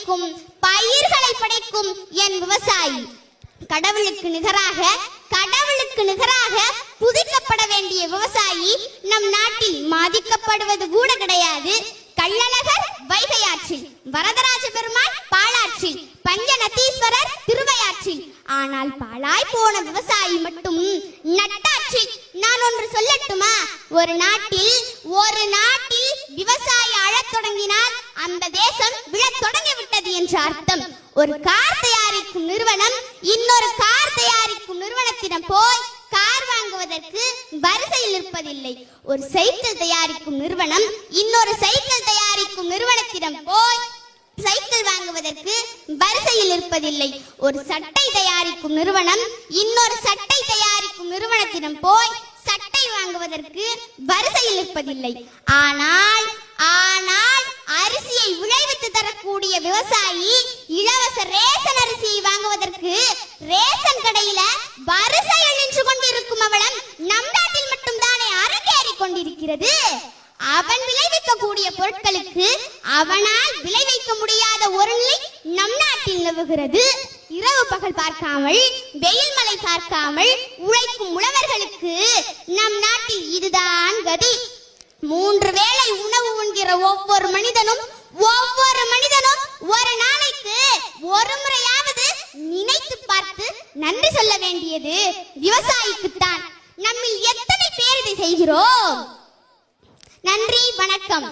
படைக்கும், பயிர்களை படைக்கும் என் விவசாயி. கடவுளுக்கு நிகராக புதிக்கப்பட வேண்டிய விவசாயி நம் நாட்டில் மதிக்கப்படுவது கூட கிடையாது. கள்ளழகர் வைகையாற்றில், வரதராஜ பெருமாள் பாலாற்றில், பஞ்சநதீஸ்வரர் திருவையாற்றில். ஆனால் பாழாய் போன விவசாயி மட்டும் நட்டாற்றில். நான் ஒன்று சொல்லட்டுமா? ஒரு நாட்டில் விவசாயி அழத் தொடங்கினால் அந்த தேசம் விழத் தொடங்கிவிட்டது என்று அர்த்தம். ஒரு கார் தயாரிக்கும் நிறுவனம் இன்னொரு கார் தயாரிக்கும் நிறுவனத்திடம் போய் கார் வாங்குவதற்கு வரிசையில் இருப்பதில்லை. ஒரு சைக்கிள் தயாரிக்கும் நிறுவனம் இன்னொரு சைக்கிள் தயாரிக்கும் நிறுவனத்திடம் போய் சைக்கிள் வாங்குவதற்கு வரிசையில் இருப்பதில்லை. ஒரு சட்டை தயாரிக்கும் நிறுவனம் இன்னொரு சட்டை தயாரிக்கும் நிறுவனத்திடம் போய் சட்டை வாங்குவதற்கு வரிசையில் இருப்பதில்லை. ஆனால் அரிசியை விளைவித்து தரக்கூடிய விவசாயி இலவச ரேஷன் அரிசியை வாங்குவதற்கு ரேஷன் கடையில வரிசையில் நின்று கொண்டிருக்கும் அவலம் நம் நாட்டில் மட்டும் தானே அரங்கேறிக் கொண்டிருக்கிறது. அவன் விளைவிக்கக்கூடிய பொருட்களுக்கு அவனால் விளைவிக்க முடியாத ஒரு நிலை நம் நாட்டில் நிலவுகிறது. இரவு பகல் பார்க்காமல், வெயில் மழை பார்க்காமல் உழைக்கும் உழவர்களுக்கு நம் நாட்டில் இதுதான் கதி. 3 வேளை உணவு உண்கிற ஒவ்வொரு மனிதனும் ஒரு நாளைக்கு ஒரு முறையாவது நினைத்து பார்த்து நன்றி சொல்ல வேண்டியது விவசாயிக்குத்தான். நம்மில் எத்தனை பேர் இதை செய்கிறோம்? நன்றி, வணக்கம்.